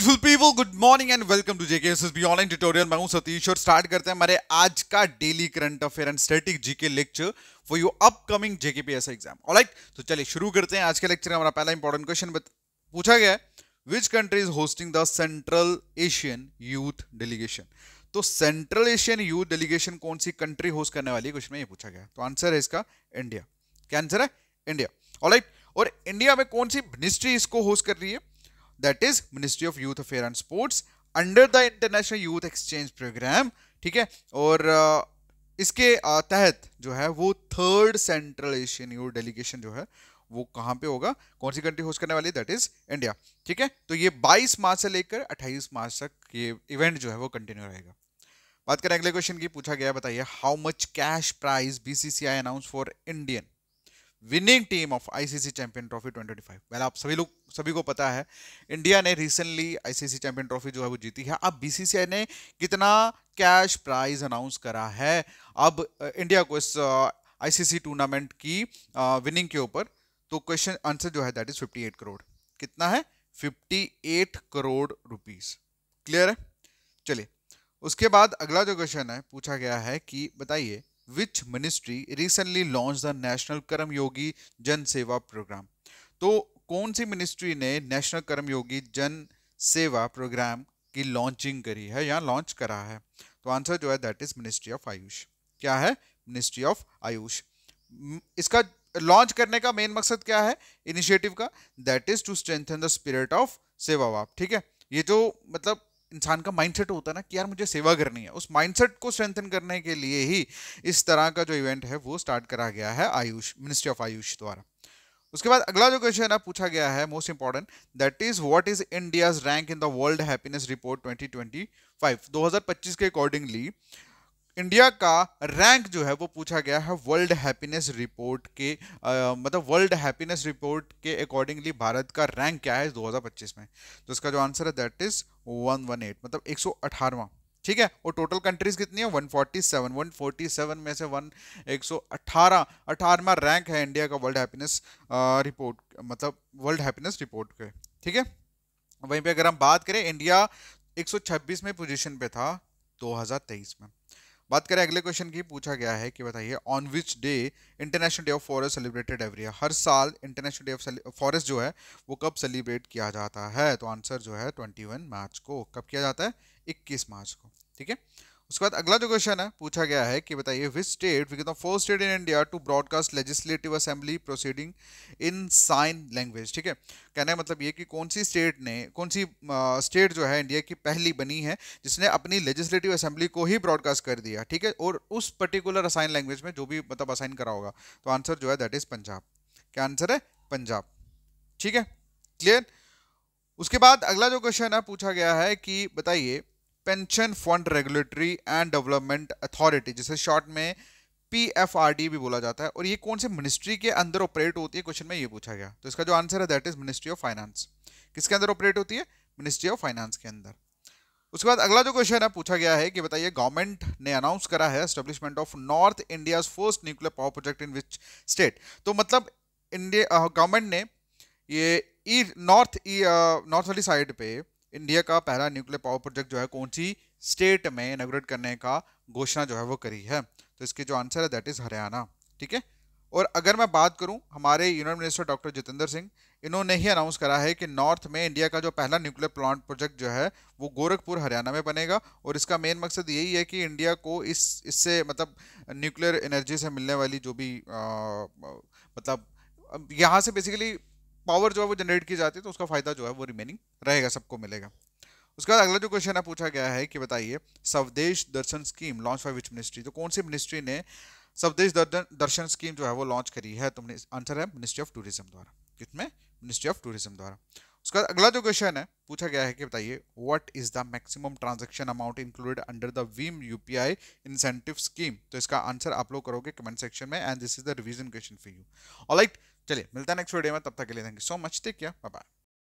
Beautiful people, good morning and welcome to JKSSB online tutorial. मैं हूं सतीश और start करते हैं हमारे आज का daily current affair and static GK lecture for your upcoming JKPSC exam. Alright, तो चलिए शुरू करते हैं। आज के लेक्चर का हमारा पहला इंपॉर्टेंट क्वेश्चन पूछा गया है, which country is hosting the central Asian youth delegation. तो सेंट्रल एशियन यूथ डेलीगेशन कौन सी कंट्री होस्ट करने वाली है, क्वेश्चन में ये पूछा गया। तो आंसर है इसका इंडिया। क्या आंसर है? इंडिया। ऑलराइट, और इंडिया में कौन सी मिनिस्ट्री इसको होस्ट कर रही है? That is ministry of youth affair and sports under the international youth exchange programme. ठीक है, और इसके तहत जो है वो third central Asian youth delegation जो है वो कहां पे होगा, कौन सी कंट्री होस्ट करने वाली है? That is India. ठीक है, तो ये 22 मार्च से लेकर 28 मार्च तक ये इवेंट जो है वो कंटिन्यू रहेगा। बात करें अगले क्वेश्चन की, पूछा गया बताइए, how much cash prize BCCI announce for Indian winning team of ICC champion trophy 2025। Well, आप सभी को पता है इंडिया ने रिसेंटली आईसीसी चैंपियन ट्रॉफी जो है वो जीती है। अब बीसीसीआई ने कितना कैश प्राइज अनाउंस करा है अब इंडिया को इस आईसीसी टूर्नामेंट की विनिंग के ऊपर? तो क्वेश्चन आंसर जो है दैट इज 58 करोड़। कितना है? 58 करोड़ रुपीस। क्लियर है? चलिए, उसके बाद अगला जो क्वेश्चन है पूछा गया है कि बताइए, which ministry recently launched the national कर्मयोगी जन सेवा प्रोग्राम। तो कौन सी मिनिस्ट्री ने नेशनल कर्मयोगी जन सेवा प्रोग्राम की लॉन्चिंग करी है या लॉन्च करा है? तो आंसर जो है that is ministry of Ayush. क्या है? Ministry of Ayush. इसका लॉन्च करने का मेन मकसद क्या है इनिशिएटिव का? That is to strengthen the spirit of seva bhav. ठीक है, ये जो मतलब इंसान का माइंडसेट होता है ना कि यार मुझे सेवा करनी है, उस माइंडसेट को स्ट्रेंथन करने के लिए ही इस तरह का जो इवेंट है वो स्टार्ट करा गया है आयुष, मिनिस्ट्री ऑफ आयुष द्वारा। उसके बाद अगला जो क्वेश्चन है पूछा गया है most important, that is what is India's rank in the world happiness report 2025। 2025 के अकॉर्डिंगली इंडिया का रैंक जो है वो पूछा गया है वर्ल्ड हैप्पीनेस रिपोर्ट के मतलब वर्ल्ड हैप्पीनेस रिपोर्ट के अकॉर्डिंगली भारत का रैंक क्या है 2025 में? तो इसका जो आंसर है दैट इज 118, मतलब 118वां। ठीक है, और टोटल कंट्रीज कितनी है? 147 में से 118वां रैंक है इंडिया का वर्ल्ड हैप्पीनेस रिपोर्ट, मतलब वर्ल्ड हैप्पीनेस रिपोर्ट के। ठीक है, वहीं पे अगर हम बात करें, इंडिया 126वें पोजीशन पे था 2023 में। बात करें अगले क्वेश्चन की, पूछा गया है कि बताइए, on which day International Day of Forest celebrated every year. हर साल इंटरनेशनल डे ऑफ फॉरेस्ट जो है वो कब सेलिब्रेट किया जाता है? तो आंसर जो है 21 मार्च को। कब किया जाता है? 21 मार्च को। ठीक है, उसके बाद अगला जो क्वेश्चन है पूछा गया है कि बताइए, which state became the first state in India to broadcast legislative assembly proceeding in sign language. ठीक है, कहने का मतलब ये कि कौन सी स्टेट जो है इंडिया की पहली बनी है जिसने अपनी लेजिस्लेटिव असेंबली को ही ब्रॉडकास्ट कर दिया। ठीक है, और उस पर्टिकुलर असाइन लैंग्वेज में जो भी मतलब असाइन करा होगा। तो आंसर जो है दैट इज पंजाब। क्या आंसर है? पंजाब। ठीक है, क्लियर। उसके बाद अगला जो क्वेश्चन है पूछा गया है कि बताइए, pension fund regulatory and development authority, जिसे शॉर्ट में पीएफआरडी भी बोला जाता है, और ये कौन से मिनिस्ट्री के अंदर ऑपरेट होती है? क्वेश्चन में ये पूछा गया। तो इसका जो आंसर है that is ministry of finance. किसके अंदर ऑपरेट होती है? मिनिस्ट्री ऑफ फाइनेंस के अंदर। उसके बाद अगला जो क्वेश्चन है पूछा गया है कि बताइए, गवर्नमेंट ने अनाउंस करा है establishment of north India's first nuclear power project in which state. तो मतलब इंडिया गवर्नमेंट ने ये नॉर्थ वाली साइड पे इंडिया का पहला न्यूक्लियर पावर प्रोजेक्ट जो है कौन सी स्टेट में इनॉग्रेट करने का घोषणा जो है वो करी है? तो इसके जो आंसर है दैट इज हरियाणा। ठीक है, और अगर मैं बात करूं, हमारे union minister doctor Jitendra Singh, इन्होंने ही अनाउंस करा है कि नॉर्थ में इंडिया का जो पहला न्यूक्लियर प्लांट प्रोजेक्ट जो है वो गोरखपुर हरियाणा में बनेगा, और इसका मेन मकसद यही है कि इंडिया को इससे मतलब न्यूक्लियर एनर्जी से मिलने वाली जो भी मतलब यहाँ से बेसिकली पावर जो है वो जनरेट की जाती है, तो उसका फायदा जो है वो रिमेनिंग रहेगा, सबको मिलेगा। उसके बाद अगला जो क्वेश्चन है पूछा गया है कि बताइए, Swadesh Darshan scheme launch by which ministry. तो कौन सी मिनिस्ट्री ने स्वदेश दर्शन स्कीम जो है वो लॉन्च करी है? तो आंसर है मिनिस्ट्री ऑफ टूरिज्म द्वारा। किसमें? मिनिस्ट्री ऑफ टूरिज्म द्वारा। उसके बाद अगला जो क्वेश्चन है पूछा गया है कि बताइए, what is the maximum transaction amount included under the Vim UPI incentive scheme. तो इसका आंसर आप लोग करोगे कमेंट सेक्शन में, and this is the revision question for you. Alright, चलिए मिलता है नेक्स्ट वीडियो में, तब तक के लिए thank you so much, take care, bye bye.